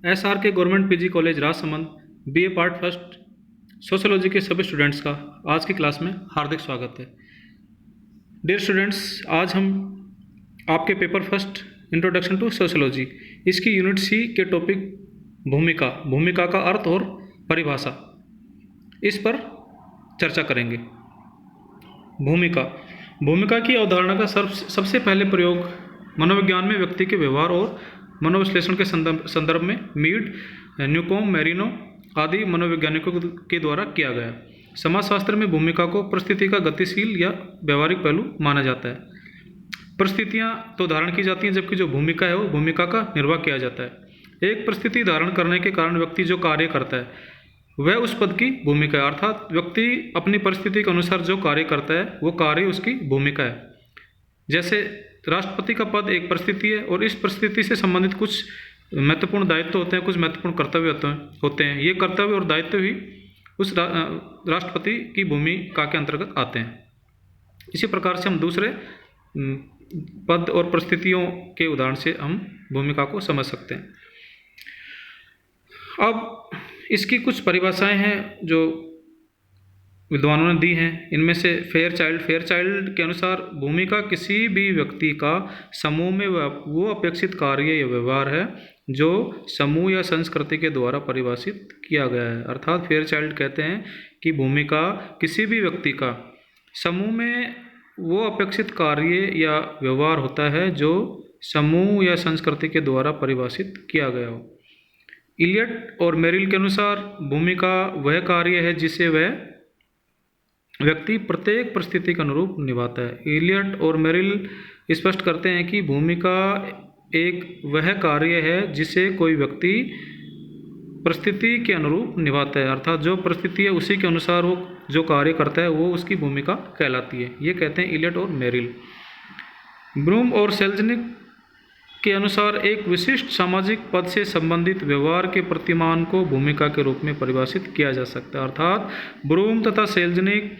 SR के government PG college Rajsamand BA part first sociology के सभी स्टूडेंट्स का आज की क्लास में हार्दिक स्वागत है। डियर स्टूडेंट्स, आज हम आपके paper first introduction to sociology इसकी यूनिट सी के टॉपिक भूमिका का अर्थ और परिभाषा इस पर चर्चा करेंगे। भूमिका की अवधारणा का सबसे पहले प्रयोग मनोविज्ञान में व्यक्ति के व्यवहार और मनोविश्लेषण के संदर्भ में मीड, न्यूकोम, मेरिनो आदि मनोवैज्ञानिकों के द्वारा किया गया। समाजशास्त्र में भूमिका को परिस्थिति का गतिशील या व्यवहारिक पहलू माना जाता है। परिस्थितियां तो धारण की जाती हैं, जबकि जो भूमिका है वो भूमिका का निर्वाह किया जाता है। एक परिस्थिति धारण करने के कारण व्यक्ति जो कार्य करता है वह उस पद की भूमिका है, अर्थात व्यक्ति अपनी परिस्थिति के अनुसार जो कार्य करता है वो कार्य उसकी भूमिका है। जैसे राष्ट्रपति का पद एक परिस्थिति है और इस परिस्थिति से संबंधित कुछ महत्वपूर्ण दायित्व होते हैं, कुछ महत्वपूर्ण कर्तव्य होते हैं। ये कर्तव्य और दायित्व ही उस राष्ट्रपति की भूमिका के अंतर्गत आते हैं। इसी प्रकार से हम दूसरे पद और परिस्थितियों के उदाहरण से हम भूमिका को समझ सकते हैं। अब इसकी कुछ परिभाषाएं हैं जो विद्वानों ने दी हैं। इनमें से फेयरचाइल्ड के अनुसार भूमिका किसी भी व्यक्ति का समूह में वो अपेक्षित कार्य या व्यवहार है जो समूह या संस्कृति के द्वारा परिभाषित किया गया है। अर्थात फेयरचाइल्ड कहते हैं कि भूमिका किसी भी व्यक्ति का समूह में वो अपेक्षित कार्य या व्यवहार होता है जो समूह या संस्कृति के द्वारा परिभाषित किया गया हो। इलियट और मेरिल के अनुसार भूमिका वह कार्य है जिसे वह व्यक्ति प्रत्येक परिस्थिति के अनुरूप निभाता है। इलियट और मेरिल स्पष्ट करते हैं कि भूमिका एक वह कार्य है जिसे कोई व्यक्ति परिस्थिति के अनुरूप निभाता है, अर्थात जो परिस्थिति है उसी के अनुसार वो जो कार्य करता है वो उसकी भूमिका कहलाती है। ये कहते हैं इलियट और मेरिल। ब्रूम और सेल्जनिक के अनुसार एक विशिष्ट सामाजिक पद से संबंधित व्यवहार के प्रतिमान को भूमिका के रूप में परिभाषित किया जा सकता है। अर्थात ब्रूम तथा सेल्जनिक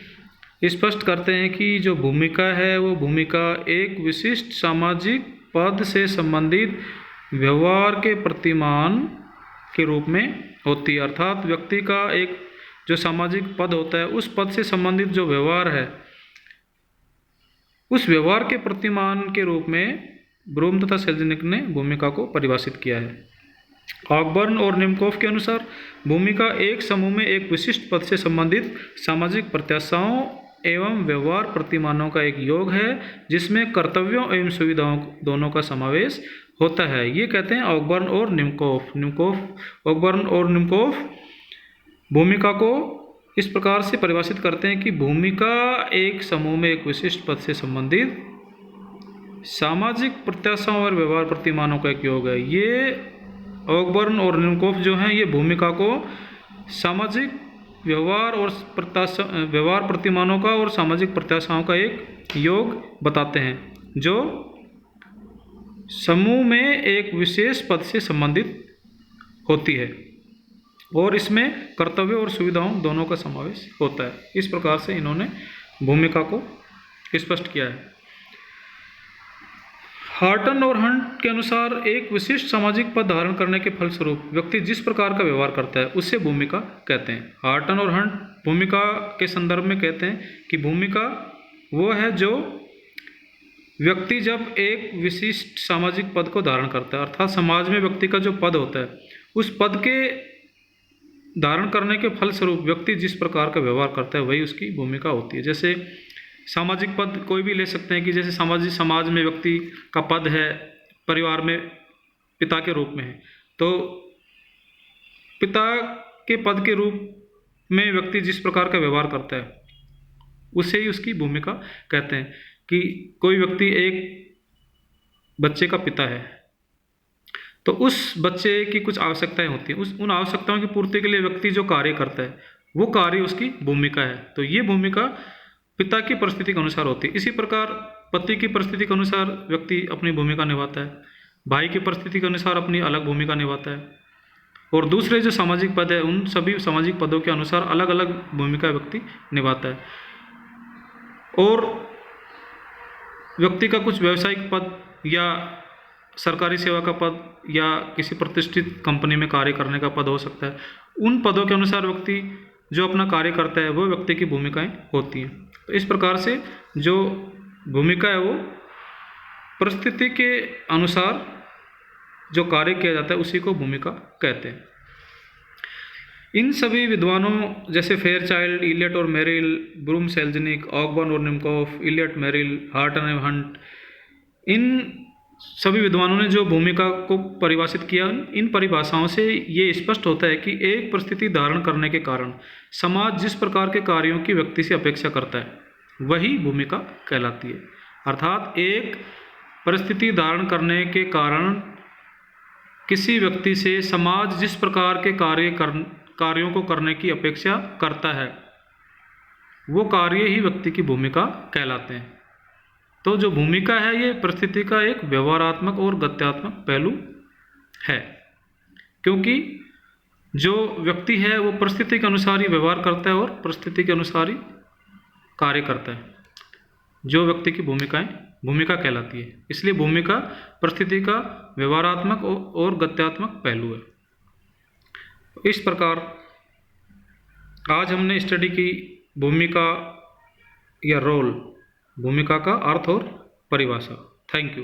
स्पष्ट करते हैं कि जो भूमिका है वो भूमिका एक विशिष्ट सामाजिक पद से संबंधित व्यवहार के प्रतिमान के रूप में होती है। अर्थात व्यक्ति का एक जो सामाजिक पद होता है उस पद से संबंधित जो व्यवहार है उस व्यवहार के प्रतिमान के रूप में ब्रूम तथा सेल्जनिक ने भूमिका को परिभाषित किया है। ऑकबर्न और निमकोफ के अनुसार भूमिका एक समूह में एक विशिष्ट पद से संबंधित सामाजिक प्रत्याशाओं एवं व्यवहार प्रतिमानों का एक योग है जिसमें कर्तव्यों एवं सुविधाओं दोनों का समावेश होता है। ये कहते हैं ऑकबर्न और निमकोफ। ऑकबर्न और निमकोफ भूमिका को इस प्रकार से परिभाषित करते हैं कि भूमिका एक समूह में एक विशिष्ट पद से संबंधित सामाजिक प्रत्याशाओं और व्यवहार प्रतिमानों का एक योग है। ये ऑकबर्न और निमकोफ जो हैं ये भूमिका को सामाजिक व्यवहार प्रतिमानों का और सामाजिक प्रत्याशाओं का एक योग बताते हैं जो समूह में एक विशेष पद से संबंधित होती है और इसमें कर्तव्य और सुविधाओं दोनों का समावेश होता है। इस प्रकार से इन्होंने भूमिका को स्पष्ट किया है। हार्टन और हंट के अनुसार एक विशिष्ट सामाजिक पद धारण करने के फलस्वरूप व्यक्ति जिस प्रकार का व्यवहार करता है उसे भूमिका कहते हैं। हार्टन और हंट भूमिका के संदर्भ में कहते हैं कि भूमिका वो है जो व्यक्ति जब एक विशिष्ट सामाजिक पद को धारण करता है, अर्थात समाज में व्यक्ति का जो पद होता है उस पद के धारण करने के फलस्वरूप व्यक्ति जिस प्रकार का व्यवहार करता है वही उसकी भूमिका होती है। जैसे सामाजिक पद कोई भी ले सकते हैं कि जैसे समाज में व्यक्ति का पद है, परिवार में पिता के रूप में है, तो पिता के पद के रूप में व्यक्ति जिस प्रकार का व्यवहार करता है उसे ही उसकी भूमिका कहते हैं। कि कोई व्यक्ति एक बच्चे का पिता है तो उस बच्चे की कुछ आवश्यकताएं होती हैं, उन आवश्यकताओं की पूर्ति के लिए व्यक्ति जो कार्य करता है वो कार्य उसकी भूमिका है। तो ये भूमिका पिता की परिस्थिति के अनुसार होती है। इसी प्रकार पति की परिस्थिति के अनुसार व्यक्ति अपनी भूमिका निभाता है, भाई की परिस्थिति के अनुसार अपनी अलग भूमिका निभाता है और दूसरे जो सामाजिक पद है उन सभी सामाजिक पदों के अनुसार अलग अलग भूमिका व्यक्ति निभाता है। और व्यक्ति का कुछ व्यावसायिक पद या सरकारी सेवा का पद या किसी प्रतिष्ठित कंपनी में कार्य करने का पद हो सकता है। उन पदों के अनुसार व्यक्ति जो अपना कार्य करता है वो व्यक्ति की भूमिकाएं होती हैं। तो इस प्रकार से जो भूमिका है वो परिस्थिति के अनुसार जो कार्य किया जाता है उसी को भूमिका कहते हैं। इन सभी विद्वानों जैसे फेयरचाइल्ड, इलियट और मेरिल, ब्रूम सेल्जनिक, ऑकबर्न और निमकॉफ, इलियट, मेरिल, हार्टन एवं हंट, इन सभी विद्वानों ने जो भूमिका को परिभाषित किया, इन परिभाषाओं से ये स्पष्ट होता है कि एक परिस्थिति धारण करने के कारण समाज जिस प्रकार के कार्यों की व्यक्ति से अपेक्षा करता है वही भूमिका कहलाती है। अर्थात एक परिस्थिति धारण करने के कारण किसी व्यक्ति से समाज जिस प्रकार के कार्यों को करने की अपेक्षा करता है वो कार्य ही व्यक्ति की भूमिका कहलाते हैं। तो जो भूमिका है ये परिस्थिति का एक व्यवहारात्मक और गत्यात्मक पहलू है, क्योंकि जो व्यक्ति है वो परिस्थिति के अनुसार ही व्यवहार करता है और परिस्थिति के अनुसार ही कार्य करता है। जो व्यक्ति की भूमिका कहलाती है। इसलिए भूमिका परिस्थिति का व्यवहारात्मक और गत्यात्मक पहलू है। इस प्रकार आज हमने स्टडी की भूमिका या रोल, भूमिका का अर्थ और परिभाषा। Thank you.